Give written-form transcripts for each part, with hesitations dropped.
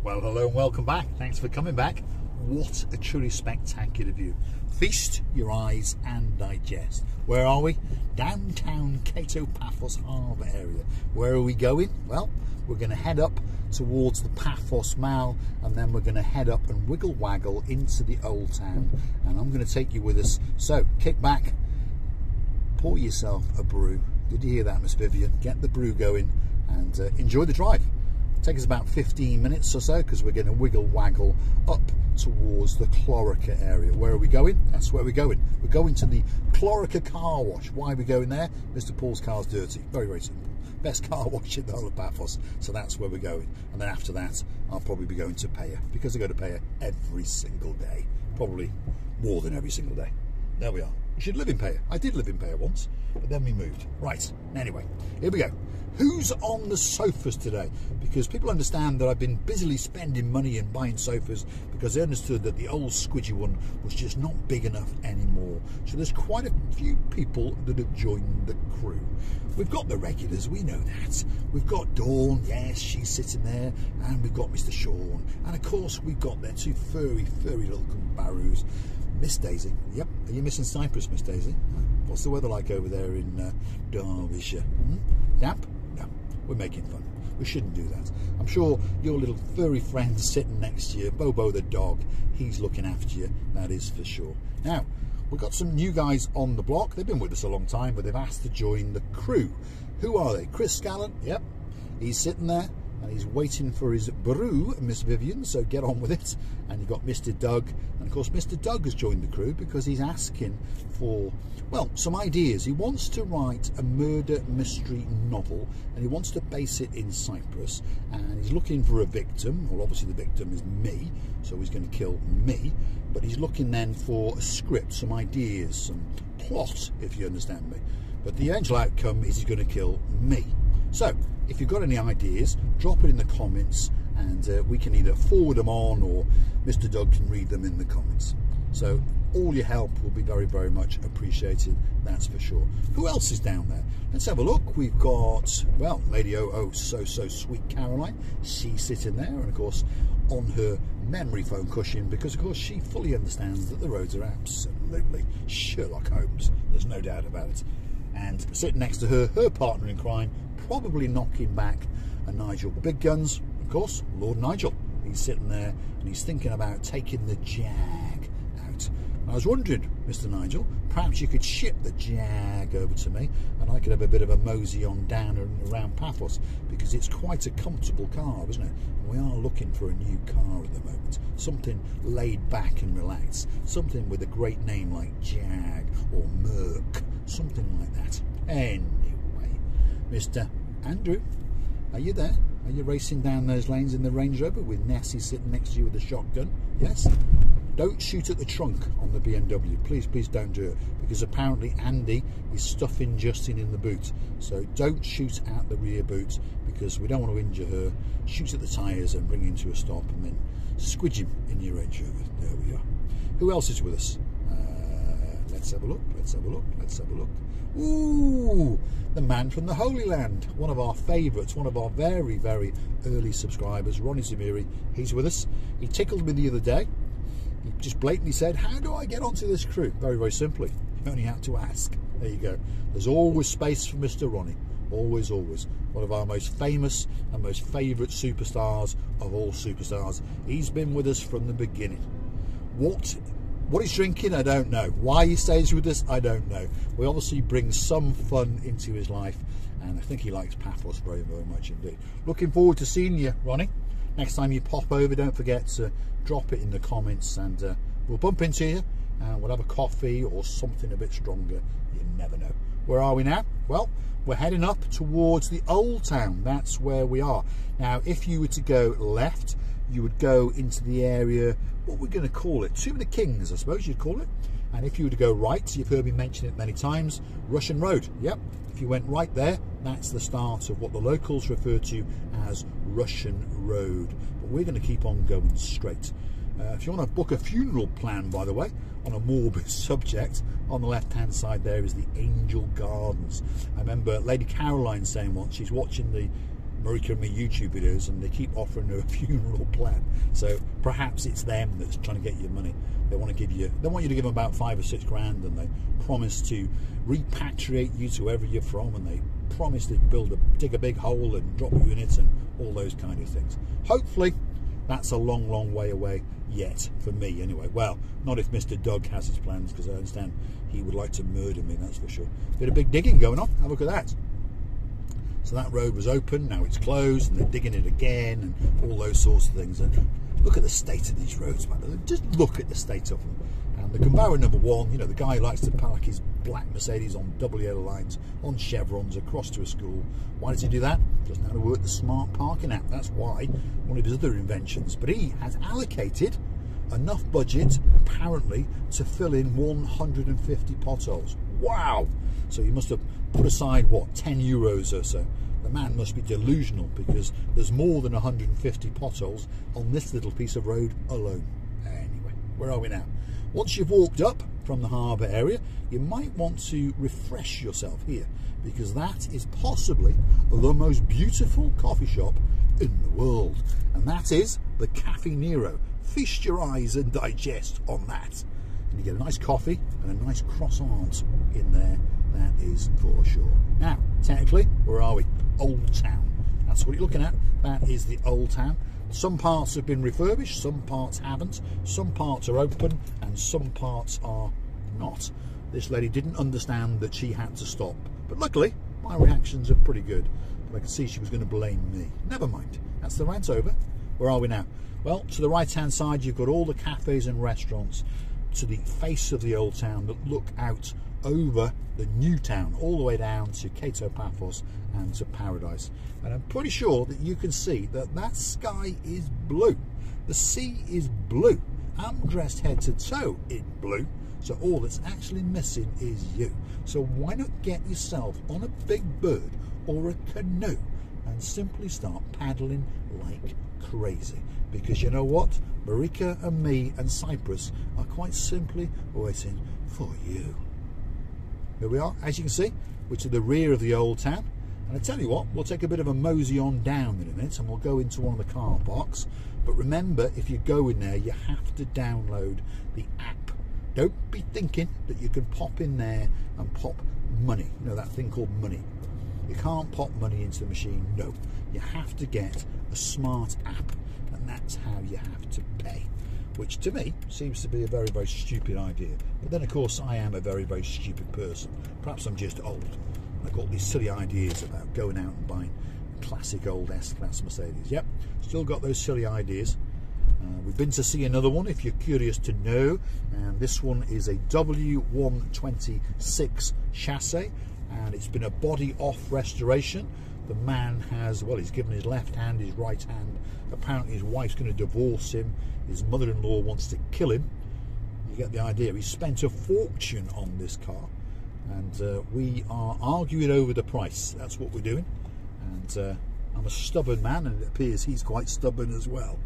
Well, hello and welcome back. Thanks for coming back. What a truly spectacular view. Feast your eyes and digest. Where are we? Downtown Cato Paphos Harbour area. Where are we going? Well, we're going to head up towards the Paphos Mall, and then we're going to head up and wiggle waggle into the old town, and I'm going to take you with us. So kick back, pour yourself a brew. Did you hear that, Miss Vivian? Get the brew going and enjoy the drive. Take us about 15 minutes or so, because we're going to wiggle waggle up towards the Clorica area. Where are we going? That's where we're going. We're going to the Clorica car wash. Why are we going there? Mr. Paul's car's dirty. Very, very simple. Best car wash in the whole of Paphos. So that's where we're going. And then after that, I'll probably be going to Paphos, because I go to Paphos every single day. Probably more than every single day. There we are. You should live in Paphos. I did live in Paphos once, but then we moved. Right. Anyway, here we go. Who's on the sofas today? Because people understand that I've been busily spending money and buying sofas because they understood that the old squidgy one was just not big enough anymore. So there's quite a few people that have joined the crew. We've got the regulars, we know that. We've got Dawn, yes, she's sitting there, and we've got Mr. Sean. And of course, we've got their two furry little kumbaroos. Miss Daisy, yep. Are you missing Cyprus, Miss Daisy? What's the weather like over there in Derbyshire? Damp? No, we're making fun. We shouldn't do that. I'm sure your little furry friend sitting next to you, Bobo the dog, he's looking after you, that is for sure. Now, we've got some new guys on the block. They've been with us a long time, but they've asked to join the crew. Who are they? Chris Scallon, yep. He's sitting there, and he's waiting for his brew, Miss Vivian, so get on with it. And you've got Mr. Doug, and of course Mr. Doug has joined the crew because he's asking for, well, some ideas. He wants to write a murder mystery novel, and he wants to base it in Cyprus, and he's looking for a victim. Well, obviously the victim is me, so he's going to kill me, but he's looking then for a script, some ideas, some plot, if you understand me. But the eventual outcome is he's going to kill me. So, if you've got any ideas, drop it in the comments, and we can either forward them on, or Mr. Doug can read them in the comments. So, all your help will be very, very much appreciated, that's for sure. Who else is down there? Let's have a look. We've got, well, Lady so sweet Caroline. She's sitting there, and of course, on her memory foam cushion, because of course she fully understands that the roads are absolutely Sherlock Holmes. There's no doubt about it. And sitting next to her, her partner in crime, probably knocking back a Nigel Big Guns, of course, Lord Nigel. He's sitting there and he's thinking about taking the Jag out. And I was wondering, Mr. Nigel, perhaps you could ship the Jag over to me, and I could have a bit of a mosey on down and around Paphos, because it's quite a comfortable car, isn't it? And we are looking for a new car at the moment, something laid back and relaxed, something with a great name like Jag or Merc, something like that. Anyway, Mr. Andrew, are you there? Are you racing down those lanes in the Range Rover with Nessie sitting next to you with a shotgun? Yes? Don't shoot at the trunk on the BMW. Please, please don't do it, because apparently Andy is stuffing Justin in the boot. So don't shoot at the rear boot, because we don't want to injure her. Shoot at the tyres and bring him to a stop, and then squidge him in your Range Rover. There we are. Who else is with us? Let's have a look, let's have a look, let's have a look. Ooh, the man from the Holy Land, one of our favourites, one of our very, very early subscribers, Ronnie Zamiri. He's with us. He tickled me the other day. He just blatantly said, how do I get onto this crew? Very, very simply. You only have to ask. There you go. There's always space for Mr. Ronnie. Always, always. One of our most famous and most favourite superstars of all superstars. He's been with us from the beginning. What he's drinking, I don't know. Why he stays with us, I don't know. We obviously bring some fun into his life, and I think he likes Paphos very, very much indeed. Looking forward to seeing you, Ronnie. Next time you pop over, don't forget to drop it in the comments, and we'll bump into you, and we'll have a coffee or something a bit stronger. You never know. Where are we now? Well, we're heading up towards the Old Town. That's where we are. Now, if you were to go left, you would go into the area, what we're going to call it, Tomb of the Kings, I suppose you'd call it. And if you were to go right, you've heard me mention it many times, Russian Road. Yep, if you went right there, that's the start of what the locals refer to as Russian Road. But we're going to keep on going straight. If you want to book a funeral plan, by the way, on a morbid subject, on the left-hand side there is the Angel Gardens. I remember Lady Caroline saying once, she's watching the Marika and me YouTube videos, and they keep offering her a funeral plan. So perhaps it's them that's trying to get your money. They want you to give them about 5 or 6 grand, and they promise to repatriate you to wherever you're from, and they promise to dig a big hole and drop you in it, and all those kind of things. Hopefully that's a long way away yet, for me anyway. Well, not if Mr. Doug has his plans, because I understand he would like to murder me, that's for sure. Bit of big digging going on, have a look at that. So that road was open, now it's closed, and they're digging it again, and all those sorts of things. And look at the state of these roads, man. Just look at the state of them. And the conveyor number 1, you know, the guy who likes to park his black Mercedes on double yellow lines, on chevrons, across to a school. Why does he do that? Doesn't know how to work the smart parking app. That's why, one of his other inventions. But he has allocated enough budget, apparently, to fill in 150 potholes. Wow! So he must have put aside, what, 10 euros or so. The man must be delusional, because there's more than 150 potholes on this little piece of road alone. Anyway, where are we now? Once you've walked up from the harbour area, you might want to refresh yourself here, because that is possibly the most beautiful coffee shop in the world, and that is the Caffè Nero. Feast your eyes and digest on that. And you get a nice coffee and a nice croissant in there, that is for sure. Now, technically, where are we? Old Town. That's what you're looking at. That is the Old Town. Some parts have been refurbished, some parts haven't, some parts are open, and some parts are not. This lady didn't understand that she had to stop, but luckily my reactions are pretty good. But I could see she was going to blame me. Never mind, that's the rant over. Where are we now? Well, to the right hand side you've got all the cafes and restaurants to the face of the Old Town that look out over the new town, all the way down to Cato Paphos and to Paradise. And I'm pretty sure that you can see that that sky is blue. The sea is blue. I'm dressed head to toe in blue, so all that's actually missing is you. So why not get yourself on a big bird or a canoe and simply start paddling like crazy? Because you know what? Marika and me and Cyprus are quite simply waiting for you. There we are, as you can see, we're to the rear of the Old Town. And I tell you what, we'll take a bit of a mosey on down in a minute, and we'll go into one of the car parks. But remember, if you go in there, you have to download the app. Don't be thinking that you can pop in there and pop money. You know, that thing called money. You can't pop money into the machine, no. You have to get a smart app, and that's how you have to pay. Which to me seems to be a very stupid idea. But then of course I am a very stupid person. Perhaps I'm just old. I've got these silly ideas about going out and buying classic old S-Class Mercedes. Yep, still got those silly ideas. We've been to see another one, if you're curious to know, and this one is a W126 chassis, and it's been a body off restoration. The man has, well, he's given his left hand his right hand. Apparently his wife's going to divorce him. His mother-in-law wants to kill him. You get the idea. He spent a fortune on this car, and we are arguing over the price. That's what we're doing. And I'm a stubborn man, and it appears he's quite stubborn as well.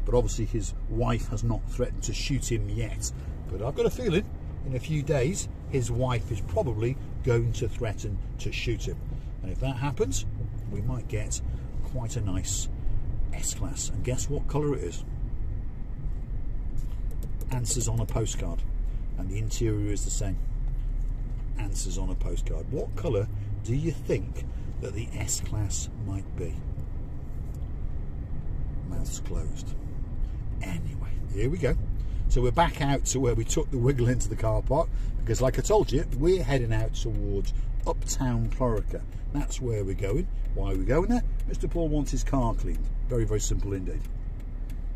But obviously his wife has not threatened to shoot him yet. But I've got a feeling in a few days his wife is probably going to threaten to shoot him. And if that happens, we might get quite a nice S-Class. And guess what colour it is? Answers on a postcard. And the interior is the same. Answers on a postcard. What colour do you think that the S-Class might be? Mouth's closed. Anyway, here we go. So we're back out to where we took the wiggle into the car park, because like I told you, we're heading out towards Uptown Clorica. That's where we're going. Why are we going there? Mr. Paul wants his car cleaned. Very simple indeed.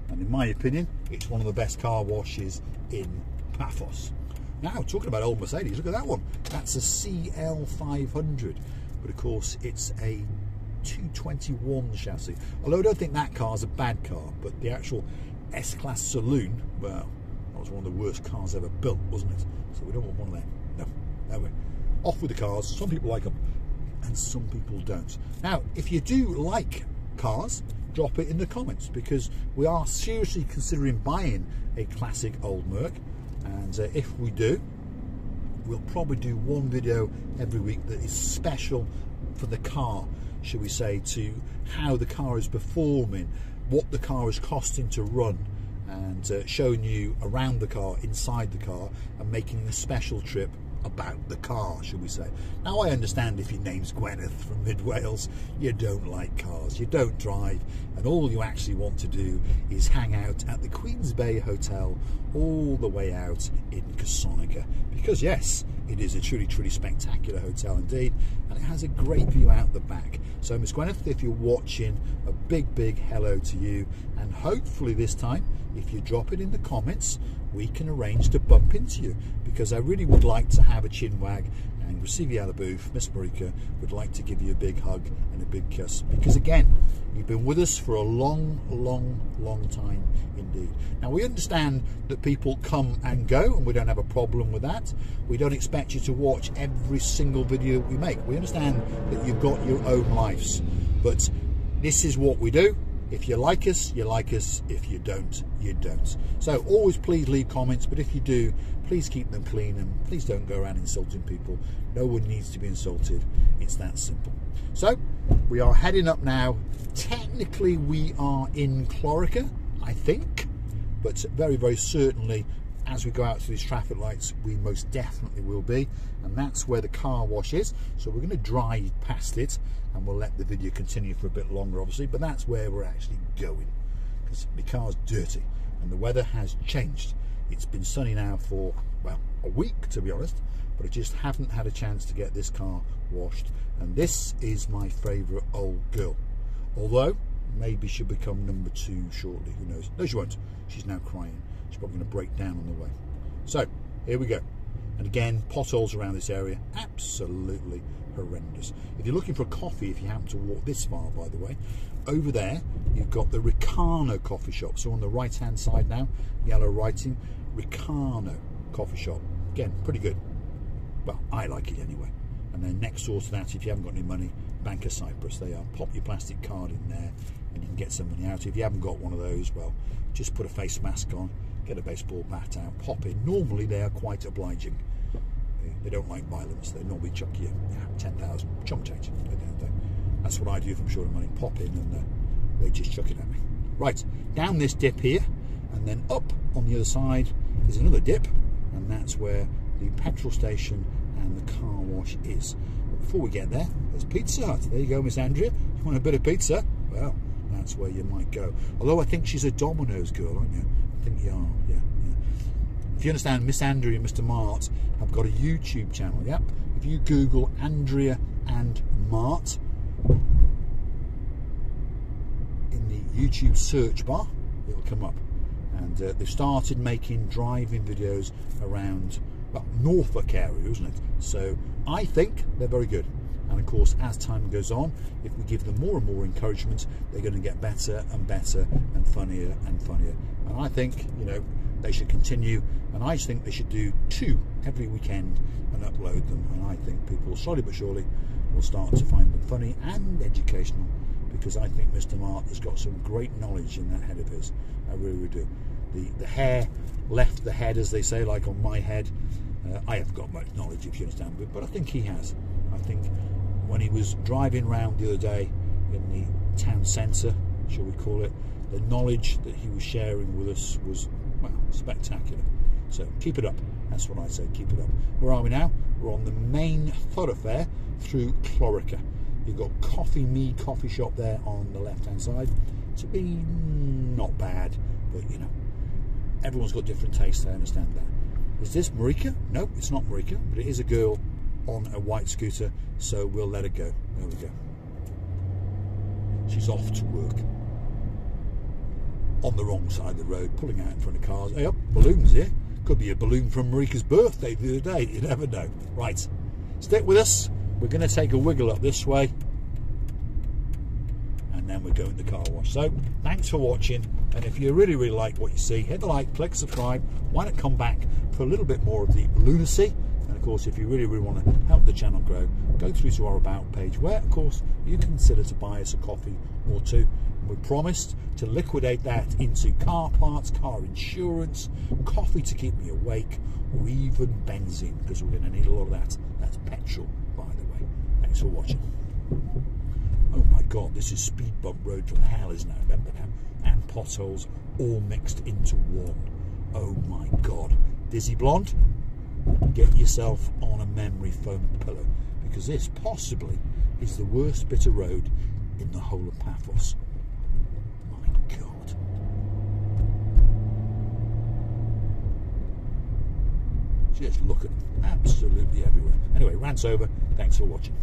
And in my opinion, it's one of the best car washes in Paphos. Now, talking about old Mercedes, look at that one. That's a CL500, but of course it's a 221 chassis. Although I don't think that car's a bad car, but the actual S-Class Saloon, well, that was one of the worst cars ever built, wasn't it? So we don't want one of them. No, anyway, off with the cars. Some people like them and some people don't. Now, if you do like cars, drop it in the comments, because we are seriously considering buying a classic old Merc, and if we do, we'll probably do one video every week that is special for the car. shall we say, to how the car is performing, what the car is costing to run, and showing you around the car, inside the car, and making a special trip about the car, shall we say. Now, I understand if your name's Gwyneth from Mid Wales, you don't like cars, you don't drive, and all you actually want to do is hang out at the Queen's Bay Hotel all the way out in Casonica, because yes, it is a truly spectacular hotel indeed, and it has a great view out the back. So Miss Gwyneth, if you're watching, a big hello to you, and hopefully this time, if you drop it in the comments, we can arrange to bump into you, because I really would like to have a chin wag and receive you out of the booth. Miss Marika would like to give you a big hug and a big kiss, because again, you've been with us for a long time indeed. Now, we understand that people come and go, and we don't have a problem with that. We don't expect you to watch every single video we make. We understand that you've got your own lives, but this is what we do. If you like us, you like us. If you don't, you don't. So always please leave comments, but if you do, please keep them clean, and please don't go around insulting people. No one needs to be insulted. It's that simple. So we are heading up now. Technically we are in Clorica, I think, but very certainly as we go out to these traffic lights, we most definitely will be, and that's where the car wash is. So we're going to drive past it, and we'll let the video continue for a bit longer, obviously, but that's where we're actually going, because the car's dirty and the weather has changed. It's been sunny now for, well, a week, to be honest, but I just haven't had a chance to get this car washed, and this is my favourite old girl, although maybe she'll become number 2 shortly, who knows. No, she won't. She's now crying. She's probably going to break down on the way. So here we go. And again, potholes around this area, absolutely horrendous. If you're looking for a coffee, if you happen to walk this far, by the way, over there you've got the Ricano coffee shop. So on the right hand side now, yellow writing, Ricano coffee shop. Again, pretty good. Well, I like it anyway. And then next door to that, if you haven't got any money, Paphos Cyprus. They are. Pop your plastic card in there and you can get some money out. If you haven't got one of those, well, just put a face mask on, get a baseball bat out, pop in. Normally they are quite obliging. They don't like violence. They normally chuck you 10,000 chump change. That's what I do if I'm short of money. Pop in and they just chuck it at me. Right, down this dip here, and then up on the other side is another dip, and that's where the petrol station and the car wash is. But before we get there, there's Pizza Hut. There you go, Miss Andrea. You want a bit of pizza? Well, that's where you might go. Although I think she's a Domino's girl, aren't you? I think you are, yeah. If you understand, Miss Andrea and Mr. Mart have got a YouTube channel, yep. If you Google Andrea and Mart in the YouTube search bar, it'll come up. And they've started making driving videos around, well, Norfolk area, isn't it? So I think they're very good. And of course, as time goes on, if we give them more and more encouragement, they're going to get better and better and funnier and funnier. And I think, you know, they should continue, and I think they should do 2 every weekend and upload them. And I think people, slowly but surely, will start to find them funny and educational, because I think Mr. Mart has got some great knowledge in that head of his. I really do. The hair left the head, as they say, like on my head. I haven't got much knowledge, if you understand, but I think he has. I think when he was driving around the other day in the town centre, shall we call it, the knowledge that he was sharing with us was, well, spectacular. So keep it up. That's what I say, keep it up. Where are we now? We're on the main thoroughfare through Clorica. You've got Coffee Me coffee shop there on the left hand side. To be not bad, but you know, everyone's got different tastes, I understand that. Is this Marika? No, it's not Marika, but it is a girl on a white scooter, so we'll let her go. There we go. She's off to work. On the wrong side of the road, pulling out in front of cars. Hey up, balloons here. Could be a balloon from Marika's birthday the other day, you never know. Right, stick with us. We're going to take a wiggle up this way, and then we're going to the car wash. So thanks for watching, and if you really like what you see, hit the like, click subscribe. Why not come back for a little bit more of the lunacy? And of course, if you really want to help the channel grow, go through to our about page, where of course you can consider to buy us a coffee or 2. And we promised to liquidate that into car parts, car insurance, coffee to keep me awake, or even benzene, because we're going to need a lot of that. That's petrol, by the way. Thanks for watching. Oh my God, this is speed bump road from hell, isn't it? Remember now? And potholes all mixed into one. Oh my God. Dizzy Blonde, get yourself on a memory foam pillow, because this possibly is the worst bit of road in the whole of Paphos. My God. Just look at them, absolutely everywhere. Anyway, rant's over. Thanks for watching.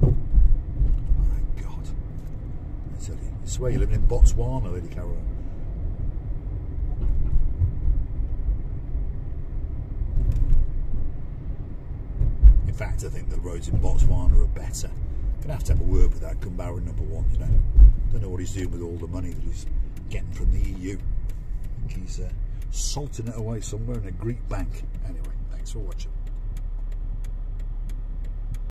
My God. I swear you're living in Botswana, Lady Caroline. In fact, I think the roads in Botswana are better. Gonna have to have a word with that Gumbarra #1, you know. Don't know what he's doing with all the money that he's getting from the EU. I think he's salting it away somewhere in a Greek bank. Anyway, thanks for watching.